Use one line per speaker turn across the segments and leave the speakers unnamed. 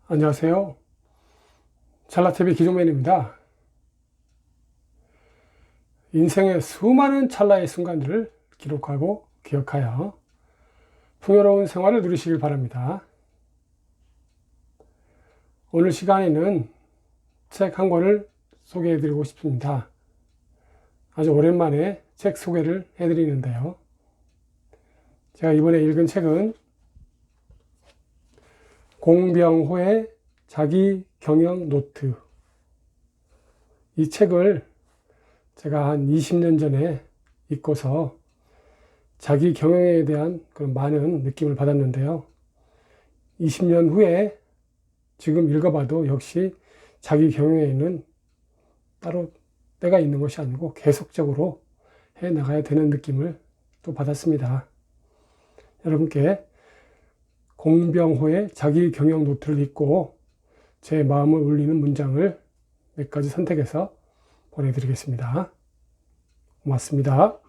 안녕하세요. 찰나TV 기종맨입니다. 인생의 수많은 찰나의 순간들을 기록하고 기억하여 풍요로운 생활을 누리시길 바랍니다. 오늘 시간에는 책 한 권을 소개해 드리고 싶습니다. 아주 오랜만에 책 소개를 해 드리는데요. 제가 이번에 읽은 책은 공병호의 자기 경영 노트. 이 책을 제가 한 20년 전에 읽고서 자기 경영에 대한 그런 많은 느낌을 받았는데요. 20년 후에 지금 읽어봐도 역시 자기 경영에는 따로 때가 있는 것이 아니고 계속적으로 해 나가야 되는 느낌을 또 받았습니다. 여러분께 공병호의 자기 경영 노트를 읽고 제 마음을 울리는 문장을 몇 가지 선택해서 보내드리겠습니다. 고맙습니다.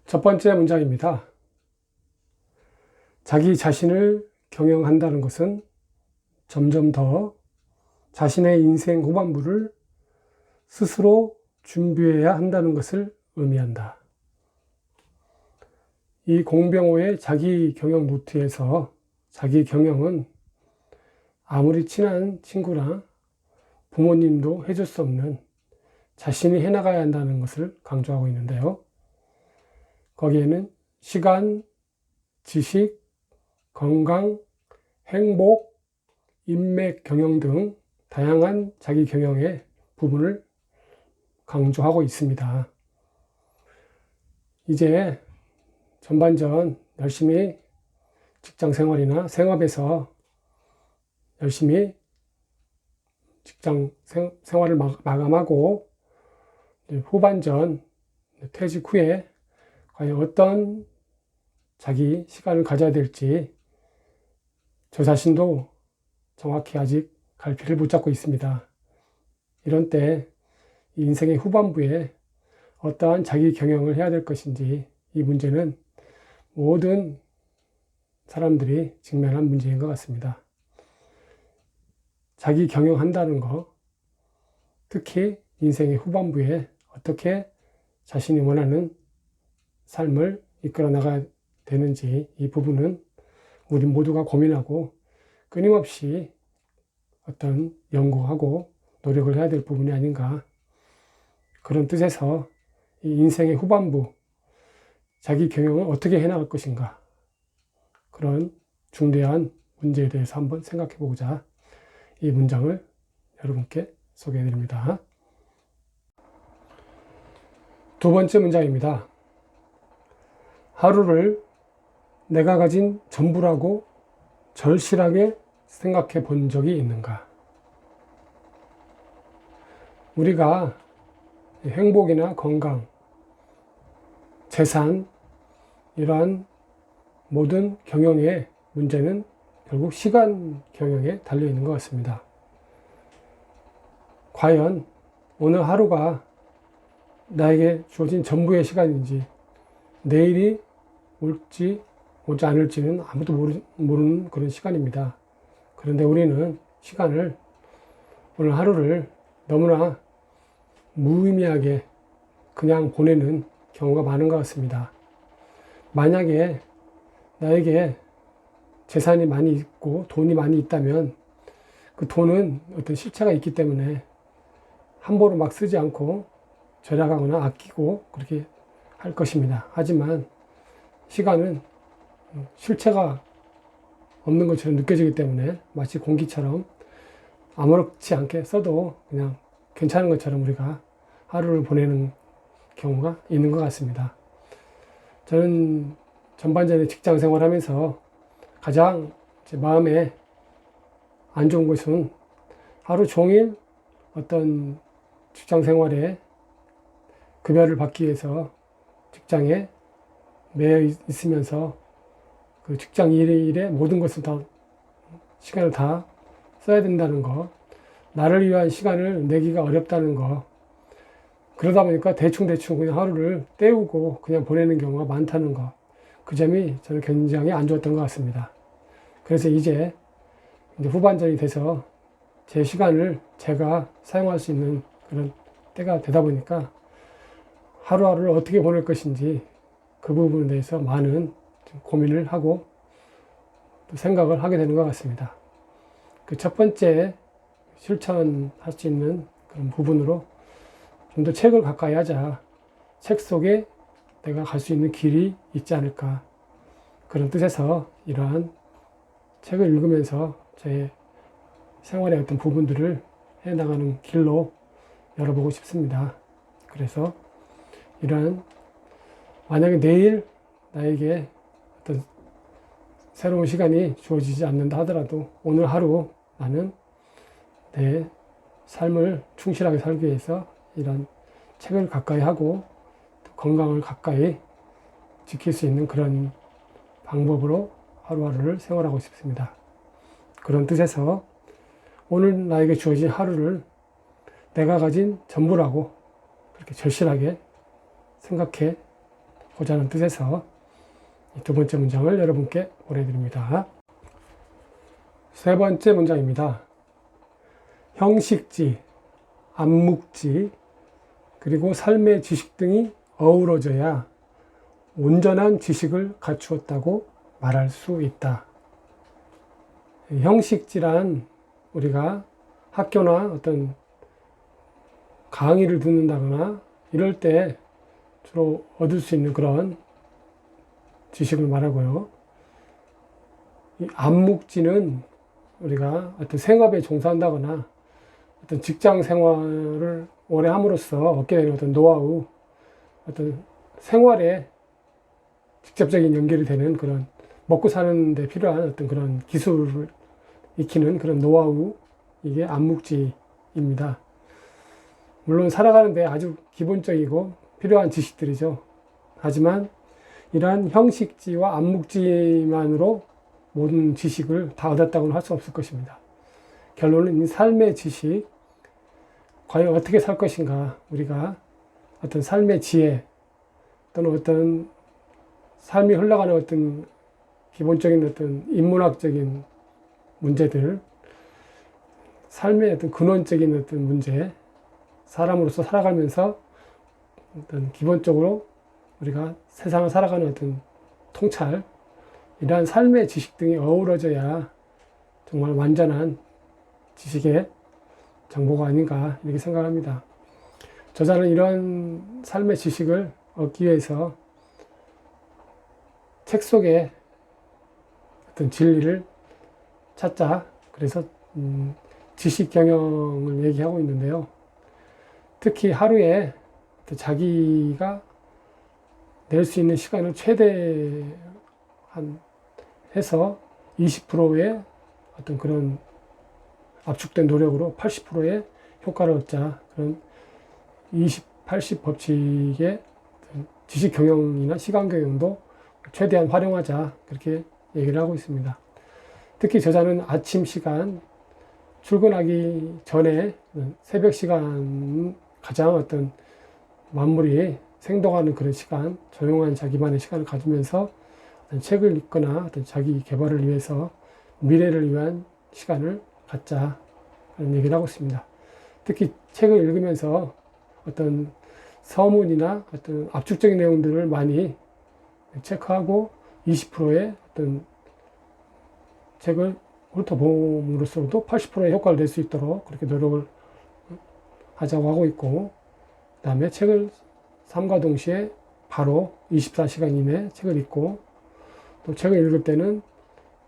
첫 번째 문장입니다. 자기 자신을 경영한다는 것은 점점 더 자신의 인생 후반부를 스스로 준비해야 한다는 것을 의미한다. 이 공병호의 자기 경영 노트에서 자기 경영은 아무리 친한 친구나 부모님도 해줄 수 없는 자신이 해나가야 한다는 것을 강조하고 있는데요. 거기에는 시간, 지식, 건강, 행복, 인맥 경영 등 다양한 자기 경영의 부분을 강조하고 있습니다. 이제 전반전 열심히 직장 생활이나 생업에서 열심히 직장 생활을 마감하고 후반전 퇴직 후에 과연 어떤 자기 시간을 가져야 될지 저 자신도 정확히 아직 갈피를 못 잡고 있습니다. 이런 때 인생의 후반부에 어떠한 자기 경영을 해야 될 것인지 이 문제는 모든 사람들이 직면한 문제인 것 같습니다. 자기 경영한다는 거, 특히 인생의 후반부에 어떻게 자신이 원하는 삶을 이끌어 나가야 되는지 이 부분은 우리 모두가 고민하고 끊임없이 어떤 연구하고 노력을 해야 될 부분이 아닌가, 그런 뜻에서 이 인생의 후반부 자기 경영을 어떻게 해나갈 것인가, 그런 중대한 문제에 대해서 한번 생각해 보고자 이 문장을 여러분께 소개해 드립니다. 두 번째 문장입니다. 하루를 내가 가진 전부라고 절실하게 생각해 본 적이 있는가? 우리가 행복이나 건강, 재산, 이러한 모든 경영의 문제는 결국 시간 경영에 달려 있는 것 같습니다. 과연 오늘 하루가 나에게 주어진 전부의 시간인지, 내일이 올지 오지 않을지는 아무도 모르는 그런 시간입니다. 그런데 우리는 시간을, 오늘 하루를 너무나 무의미하게 그냥 보내는 경우가 많은 것 같습니다. 만약에 나에게 재산이 많이 있고 돈이 많이 있다면 그 돈은 어떤 실체가 있기 때문에 함부로 막 쓰지 않고 절약하거나 아끼고 그렇게 할 것입니다. 하지만 시간은 실체가 없는 것처럼 느껴지기 때문에 마치 공기처럼 아무렇지 않게 써도 그냥 괜찮은 것처럼 우리가 하루를 보내는 경우가 있는 것 같습니다. 저는 전반전에 직장 생활하면서 가장 제 마음에 안 좋은 것은 하루 종일 어떤 직장 생활에 급여를 받기 위해서 직장에 매여 있으면서 그 직장 일에 모든 것을 다 시간을 다 써야 된다는 거, 나를 위한 시간을 내기가 어렵다는 거, 그러다 보니까 대충 그냥 하루를 때우고 그냥 보내는 경우가 많다는 거, 그 점이 저는 굉장히 안 좋았던 것 같습니다. 그래서 이제 후반전이 돼서 제 시간을 제가 사용할 수 있는 그런 때가 되다 보니까 하루하루를 어떻게 보낼 것인지 그 부분에 대해서 많은 고민을 하고 또 생각을 하게 되는 것 같습니다. 그 첫 번째 실천할 수 있는 그런 부분으로 좀 더 책을 가까이 하자. 책 속에 내가 갈 수 있는 길이 있지 않을까. 그런 뜻에서 이러한 책을 읽으면서 제 생활의 어떤 부분들을 해나가는 길로 열어보고 싶습니다. 그래서 이러한 만약에 내일 나에게 어떤 새로운 시간이 주어지지 않는다 하더라도 오늘 하루 나는 내 삶을 충실하게 살기 위해서 이런 책을 가까이 하고 건강을 가까이 지킬 수 있는 그런 방법으로 하루하루를 생활하고 싶습니다. 그런 뜻에서 오늘 나에게 주어진 하루를 내가 가진 전부라고 그렇게 절실하게 생각해 보자는 뜻에서 두 번째 문장을 여러분께 보내드립니다. 세 번째 문장입니다. 형식지, 암묵지, 그리고 삶의 지식 등이 어우러져야 온전한 지식을 갖추었다고 말할 수 있다. 형식지란 우리가 학교나 어떤 강의를 듣는다거나 이럴 때 주로 얻을 수 있는 그런 지식을 말하고요. 이 암묵지는 우리가 어떤 생업에 종사한다거나 어떤 직장 생활을 오래 함으로써 얻게 되는 어떤 노하우, 어떤 생활에 직접적인 연결이 되는 그런 먹고 사는 데 필요한 어떤 그런 기술을 익히는 그런 노하우, 이게 암묵지입니다. 물론 살아가는데 아주 기본적이고 필요한 지식들이죠. 하지만 이러한 형식지와 암묵지만으로 모든 지식을 다 얻었다고는 할 수 없을 것입니다. 결론은 이 삶의 지식, 과연 어떻게 살 것인가, 우리가 어떤 삶의 지혜 또는 어떤 삶이 흘러가는 어떤 기본적인 어떤 인문학적인 문제들, 삶의 어떤 근원적인 어떤 문제, 사람으로서 살아가면서 어떤 기본적으로 우리가 세상을 살아가는 어떤 통찰, 이러한 삶의 지식 등이 어우러져야 정말 완전한 지식의 정보가 아닌가 이렇게 생각합니다. 저자는 이런 삶의 지식을 얻기 위해서 책 속에 어떤 진리를 찾자. 그래서 지식 경영을 얘기하고 있는데요. 특히 하루에 자기가 낼 수 있는 시간을 최대한 해서 20%의 어떤 그런 압축된 노력으로 80%의 효과를 얻자. 그런 20, 80 법칙의 지식 경영이나 시간 경영도 최대한 활용하자. 그렇게 얘기를 하고 있습니다. 특히 저자는 아침 시간, 출근하기 전에 새벽 시간 가장 어떤 만물이 생동하는 그런 시간, 조용한 자기만의 시간을 가지면서 어떤 책을 읽거나 어떤 자기 개발을 위해서 미래를 위한 시간을 갖자. 그런 얘기를 하고 있습니다. 특히 책을 읽으면서 어떤 서문이나 어떤 압축적인 내용들을 많이 체크하고 20%의 어떤 책을 훑어봄으로써도 80%의 효과를 낼 수 있도록 그렇게 노력을 하자고 하고 있고, 그 다음에 책을 삶과 동시에 바로 24시간 이내에 책을 읽고, 또 책을 읽을 때는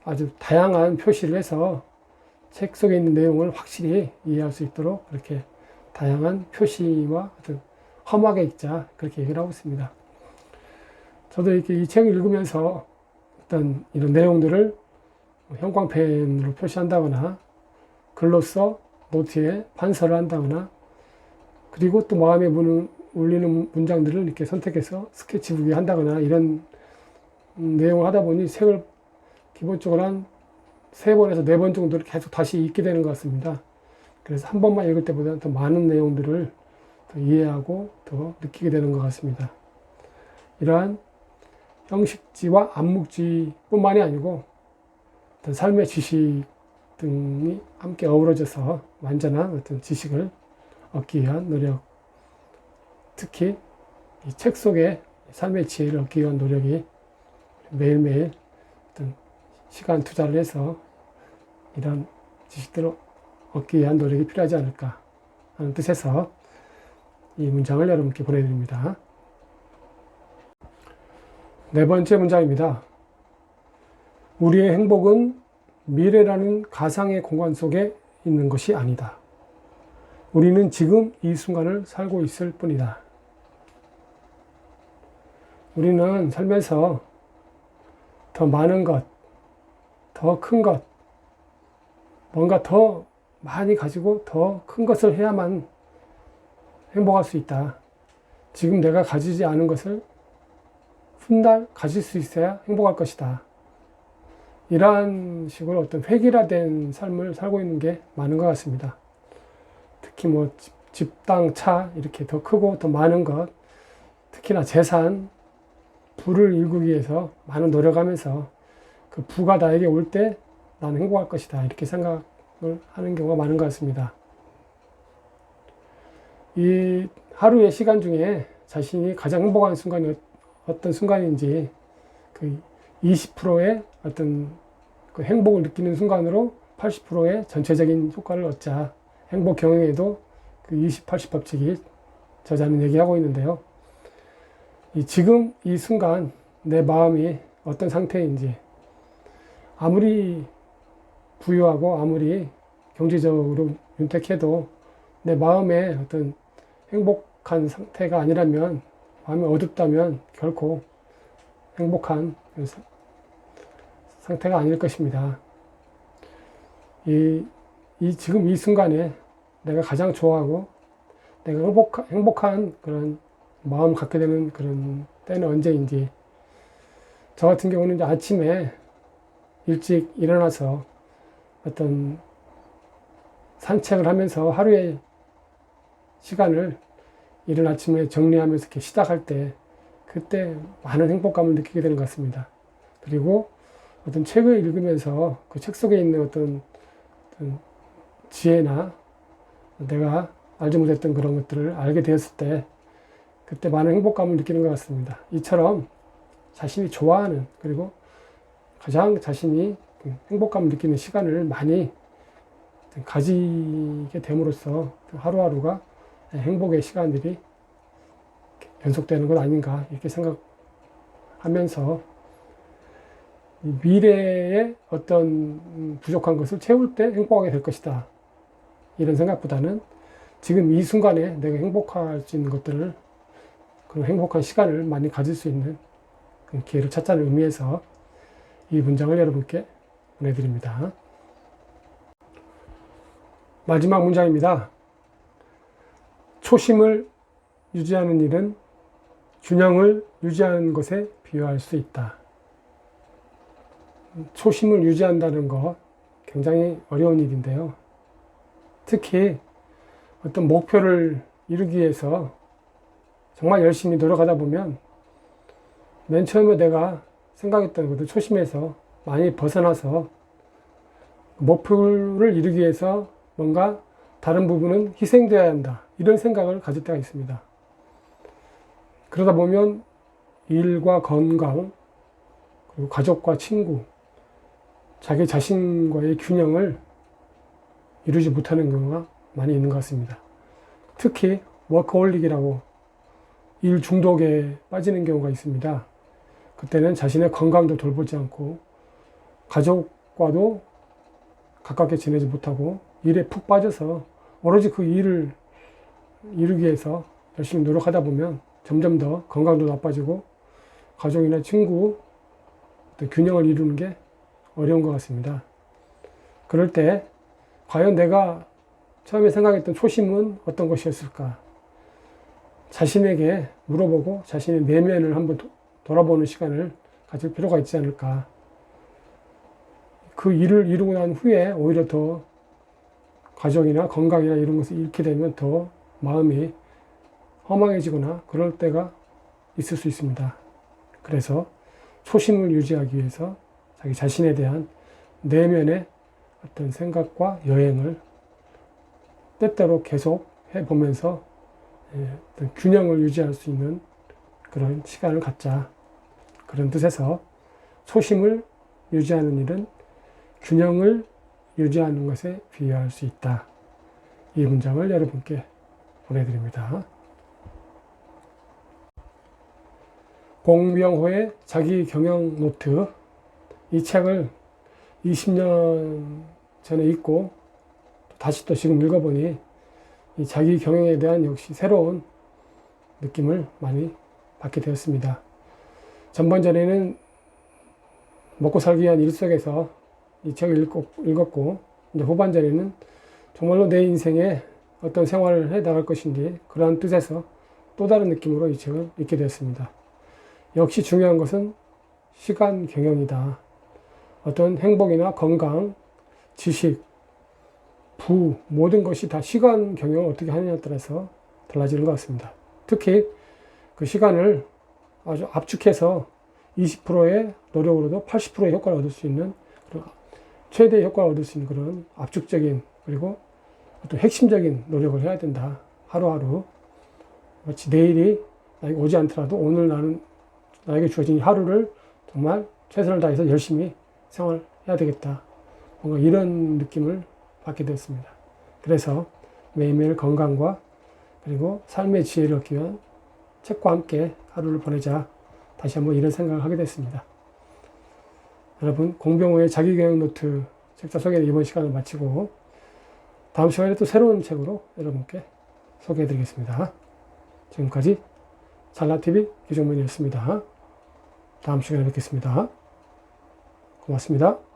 아주 다양한 표시를 해서 책 속에 있는 내용을 확실히 이해할 수 있도록 그렇게 다양한 표시와 어떤 험하게 읽자. 그렇게 얘기를 하고 있습니다. 저도 이렇게 이 책을 읽으면서 어떤 이런 내용들을 형광펜으로 표시한다거나 글로써 노트에 반서를 한다거나, 그리고 또 마음에 울리는 문장들을 이렇게 선택해서 스케치북에 한다거나 이런 내용을 하다 보니 책을 기본적으로 한 3번에서 4번 정도를 계속 다시 읽게 되는 것 같습니다. 그래서 한 번만 읽을 때보다 더 많은 내용들을 더 이해하고 더 느끼게 되는 것 같습니다. 이러한 형식지와 암묵지뿐만이 아니고 어떤 삶의 지식 등이 함께 어우러져서 완전한 어떤 지식을 얻기 위한 노력, 특히 이 책 속에 삶의 지혜를 얻기 위한 노력이 매일매일 어떤 시간 투자를 해서 이런 지식들을 얻기 위한 노력이 필요하지 않을까 하는 뜻에서 이 문장을 여러분께 보내드립니다. 네 번째 문장입니다. 우리의 행복은 미래라는 가상의 공간 속에 있는 것이 아니다. 우리는 지금 이 순간을 살고 있을 뿐이다. 우리는 살면서 더 많은 것, 더 큰 것, 뭔가 더 많이 가지고 더 큰 것을 해야만 행복할 수 있다. 지금 내가 가지지 않은 것을 훗날 가질 수 있어야 행복할 것이다. 이러한 식으로 어떤 획일화된 삶을 살고 있는 게 많은 것 같습니다. 특히 뭐 집, 땅, 차 이렇게 더 크고 더 많은 것, 특히나 재산, 부를 일구기 위해서 많은 노력하면서 그 부가 나에게 올 때 나는 행복할 것이다. 이렇게 생각을 하는 경우가 많은 것 같습니다. 이 하루의 시간 중에 자신이 가장 행복한 순간이 어떤 순간인지 그 20%의 어떤 그 행복을 느끼는 순간으로 80%의 전체적인 효과를 얻자. 행복 경영에도 그 20-80 법칙이 저자는 얘기하고 있는데요. 지금 이 순간 내 마음이 어떤 상태인지, 아무리 부유하고 아무리 경제적으로 윤택해도 내 마음에 어떤 행복한 상태가 아니라면, 마음이 어둡다면 결코 행복한 상태가 아닐 것입니다. 지금 이 순간에 내가 가장 좋아하고 내가 행복한 그런 마음을 갖게 되는 그런 때는 언제인지, 저 같은 경우는 이제 아침에 일찍 일어나서 어떤 산책을 하면서 하루의 시간을 이른 아침에 정리하면서 이렇게 시작할 때, 그때 많은 행복감을 느끼게 되는 것 같습니다. 그리고 어떤 책을 읽으면서 그 책 속에 있는 어떤 지혜나 내가 알지 못했던 그런 것들을 알게 되었을 때, 그때 많은 행복감을 느끼는 것 같습니다. 이처럼 자신이 좋아하는, 그리고 가장 자신이 행복감을 느끼는 시간을 많이 가지게 됨으로써 하루하루가 행복의 시간들이 연속되는 것 아닌가, 이렇게 생각하면서 미래의 어떤 부족한 것을 채울 때 행복하게 될 것이다, 이런 생각보다는 지금 이 순간에 내가 행복할 수 있는 것들을, 그런 행복한 시간을 많이 가질 수 있는 기회를 찾자는 의미에서 이 문장을 여러분께 보내드립니다. 마지막 문장입니다. 초심을 유지하는 일은 균형을 유지하는 것에 비유할 수 있다. 초심을 유지한다는 것 굉장히 어려운 일인데요. 특히 어떤 목표를 이루기 위해서 정말 열심히 노력하다 보면 맨 처음에 내가 생각했던 것들, 초심에서 많이 벗어나서 목표를 이루기 위해서 뭔가 다른 부분은 희생되어야 한다, 이런 생각을 가질 때가 있습니다. 그러다 보면 일과 건강, 그리고 가족과 친구, 자기 자신과의 균형을 이루지 못하는 경우가 많이 있는 것 같습니다. 특히 워커홀릭이라고 일 중독에 빠지는 경우가 있습니다. 그때는 자신의 건강도 돌보지 않고 가족과도 가깝게 지내지 못하고 일에 푹 빠져서 오로지 그 일을 이루기 위해서 열심히 노력하다 보면 점점 더 건강도 나빠지고 가족이나 친구 어떤 균형을 이루는 게 어려운 것 같습니다. 그럴 때 과연 내가 처음에 생각했던 초심은 어떤 것이었을까? 자신에게 물어보고 자신의 내면을 한번 돌아보는 시간을 가질 필요가 있지 않을까. 그 일을 이루고 난 후에 오히려 더 가족이나 건강이나 이런 것을 잃게 되면 더 마음이 허망해지거나 그럴 때가 있을 수 있습니다. 그래서 초심을 유지하기 위해서 자기 자신에 대한 내면의 어떤 생각과 여행을 때때로 계속 해보면서 어떤 균형을 유지할 수 있는 그런 시간을 갖자. 그런 뜻에서 초심을 유지하는 일은 균형을 유지하는 것에 비유할 수 있다. 이 문장을 여러분께 보내드립니다. 공명호의 자기 경영 노트. 이 책을 20년 전에 읽고 다시 또 지금 읽어보니 이 자기 경영에 대한 역시 새로운 느낌을 많이 받게 되었습니다. 전반전에는 먹고 살기 위한 일 속에서 이 책을 읽었고, 이제 후반전에는 정말로 내 인생에 어떤 생활을 해 나갈 것인지 그러한 뜻에서 또 다른 느낌으로 이 책을 읽게 되었습니다. 역시 중요한 것은 시간 경영이다. 어떤 행복이나 건강, 지식, 부, 모든 것이 다 시간 경영을 어떻게 하느냐에 따라서 달라지는 것 같습니다. 특히 그 시간을 아주 압축해서 20%의 노력으로도 80%의 효과를 얻을 수 있는, 최대의 효과를 얻을 수 있는 그런 압축적인, 그리고 또 핵심적인 노력을 해야 된다. 하루하루. 마치 내일이 나에게 오지 않더라도 오늘 나에게 주어진 하루를 정말 최선을 다해서 열심히 생활해야 되겠다. 뭔가 이런 느낌을 받게 되었습니다. 그래서 매일매일 건강과 그리고 삶의 지혜를 얻기 위한 책과 함께 하루를 보내자. 다시 한번 이런 생각을 하게 됐습니다. 여러분, 공병호의 자기경영 노트 책자 소개를 이번 시간을 마치고 다음 시간에 또 새로운 책으로 여러분께 소개해 드리겠습니다. 지금까지 찰나TV 기종면이었습니다. 다음 시간에 뵙겠습니다. 고맙습니다.